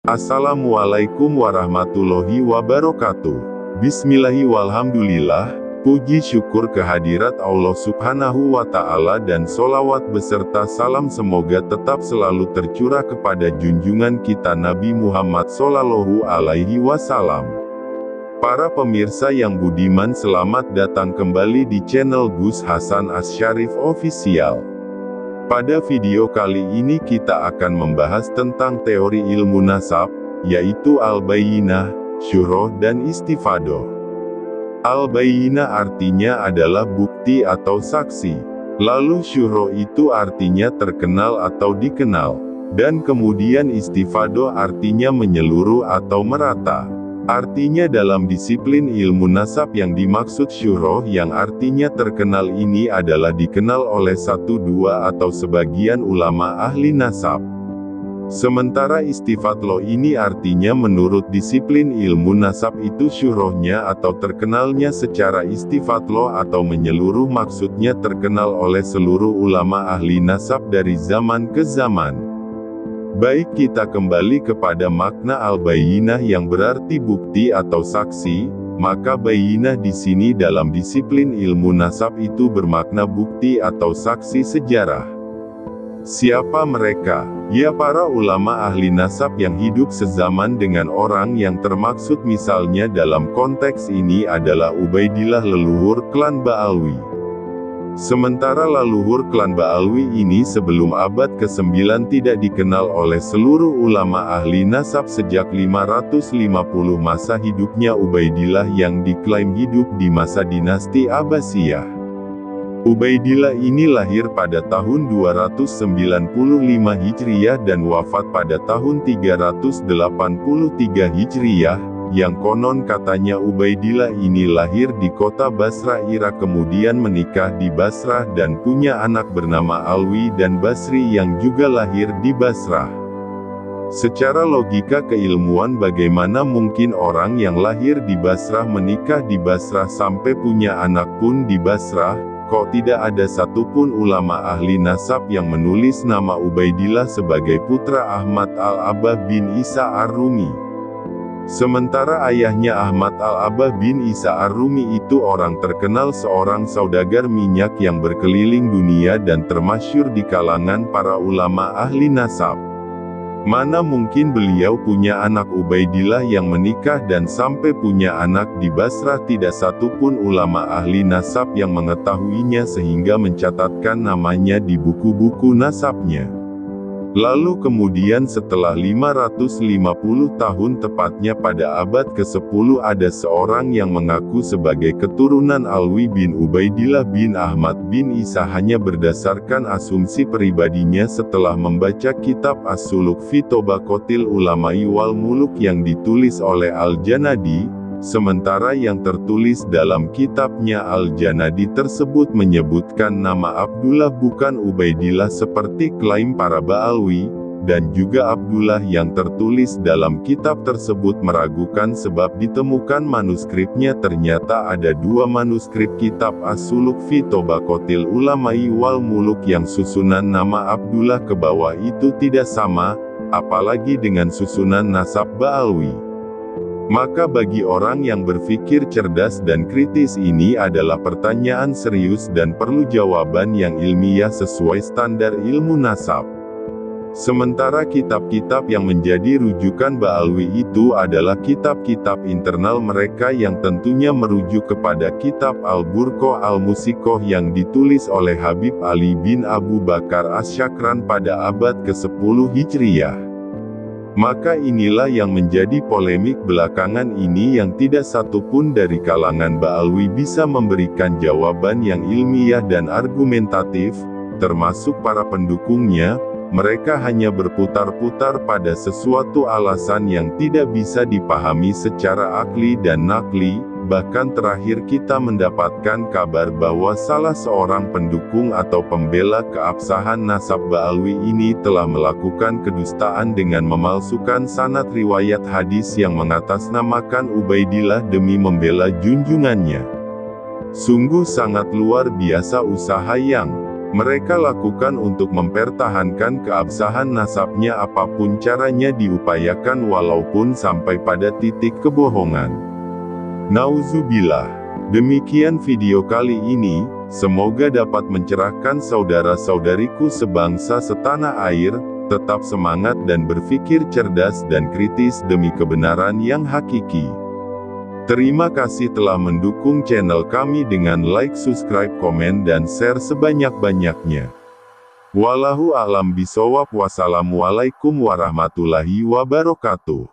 Assalamualaikum warahmatullahi wabarakatuh. Bismillahirrahmanirrahim. Puji syukur kehadirat Allah Subhanahu wa Ta'ala dan solawat beserta salam semoga tetap selalu tercurah kepada junjungan kita Nabi Muhammad Sallallahu Alaihi Wasallam. Para pemirsa yang budiman, selamat datang kembali di channel Gus Hasan Asyarif Official. Pada video kali ini kita akan membahas tentang teori ilmu nasab, yaitu al-bayyinah, syuhroh dan istifadoh. Al-bayyinah artinya adalah bukti atau saksi. Lalu syuhroh itu artinya terkenal atau dikenal. Dan kemudian istifadoh artinya menyeluruh atau merata. Artinya dalam disiplin ilmu nasab yang dimaksud syuhroh yang artinya terkenal ini adalah dikenal oleh satu, dua atau sebagian ulama ahli nasab. Sementara istifadoh ini artinya menurut disiplin ilmu nasab itu syuhrohnya atau terkenalnya secara istifadoh atau menyeluruh maksudnya terkenal oleh seluruh ulama ahli nasab dari zaman ke zaman. Baik, kita kembali kepada makna al-bayyinah yang berarti bukti atau saksi, maka bayyinah di sini dalam disiplin ilmu nasab itu bermakna bukti atau saksi sejarah. Siapa mereka? Ya, para ulama ahli nasab yang hidup sezaman dengan orang yang termaksud, misalnya dalam konteks ini adalah Ubaidillah, leluhur klan Ba'alwi. Sementara leluhur klan Ba'alwi ini sebelum abad ke-9 tidak dikenal oleh seluruh ulama ahli nasab sejak 550 masa hidupnya Ubaidillah yang diklaim hidup di masa dinasti Abbasiyah. Ubaidillah ini lahir pada tahun 295 Hijriyah dan wafat pada tahun 383 Hijriyah. Yang konon katanya Ubaidillah ini lahir di kota Basrah, Irak, kemudian menikah di Basrah dan punya anak bernama Alwi dan Basri yang juga lahir di Basrah. Secara logika keilmuan, bagaimana mungkin orang yang lahir di Basrah menikah di Basrah sampai punya anak pun di Basrah? Kok tidak ada satupun ulama ahli nasab yang menulis nama Ubaidillah sebagai putra Ahmad al-Abbah bin Isa ar-Rumi? Sementara ayahnya Ahmad al-Abbah bin Isa ar-Rumi itu orang terkenal, seorang saudagar minyak yang berkeliling dunia dan termasyhur di kalangan para ulama ahli nasab. Mana mungkin beliau punya anak Ubaidillah yang menikah dan sampai punya anak di Basrah? Tidak satupun ulama ahli nasab yang mengetahuinya sehingga mencatatkan namanya di buku-buku nasabnya. Lalu kemudian setelah 550 tahun, tepatnya pada abad ke-10, ada seorang yang mengaku sebagai keturunan Alwi bin Ubaidillah bin Ahmad bin Isa hanya berdasarkan asumsi pribadinya setelah membaca kitab As-Suluk fi Tabaqatil Ulama'i wal Muluk yang ditulis oleh Al-Janadi. Sementara yang tertulis dalam kitabnya Al-Janadi tersebut menyebutkan nama Abdullah bukan Ubaidillah seperti klaim para Ba'alwi, dan juga Abdullah yang tertulis dalam kitab tersebut meragukan sebab ditemukan manuskripnya. Ternyata ada dua manuskrip kitab As-Suluk fi Tabaqatil Ulama'i wal Muluk yang susunan nama Abdullah ke bawah itu tidak sama, apalagi dengan susunan nasab Ba'alwi. Maka bagi orang yang berpikir cerdas dan kritis, ini adalah pertanyaan serius dan perlu jawaban yang ilmiah sesuai standar ilmu nasab. Sementara kitab-kitab yang menjadi rujukan Ba'alwi itu adalah kitab-kitab internal mereka yang tentunya merujuk kepada kitab Al-Burqah Al-Musiqah yang ditulis oleh Habib Ali bin Abu Bakar As-Syakran pada abad ke-10 Hijriyah. Maka inilah yang menjadi polemik belakangan ini yang tidak satupun dari kalangan Ba'alwi bisa memberikan jawaban yang ilmiah dan argumentatif, termasuk para pendukungnya. Mereka hanya berputar-putar pada sesuatu alasan yang tidak bisa dipahami secara akli dan nakli. Bahkan terakhir kita mendapatkan kabar bahwa salah seorang pendukung atau pembela keabsahan nasab Ba'alwi ini telah melakukan kedustaan dengan memalsukan sanad riwayat hadis yang mengatasnamakan Ubaidillah demi membela junjungannya. Sungguh sangat luar biasa usaha yang mereka lakukan untuk mempertahankan keabsahan nasabnya apapun caranya diupayakan walaupun sampai pada titik kebohongan. Nauzubillah. Demikian video kali ini, semoga dapat mencerahkan saudara-saudariku sebangsa setanah air, tetap semangat dan berpikir cerdas dan kritis demi kebenaran yang hakiki. Terima kasih telah mendukung channel kami dengan like, subscribe, komen, dan share sebanyak-banyaknya. Wallahu a'lam bishawab. Wassalamualaikum warahmatullahi wabarakatuh.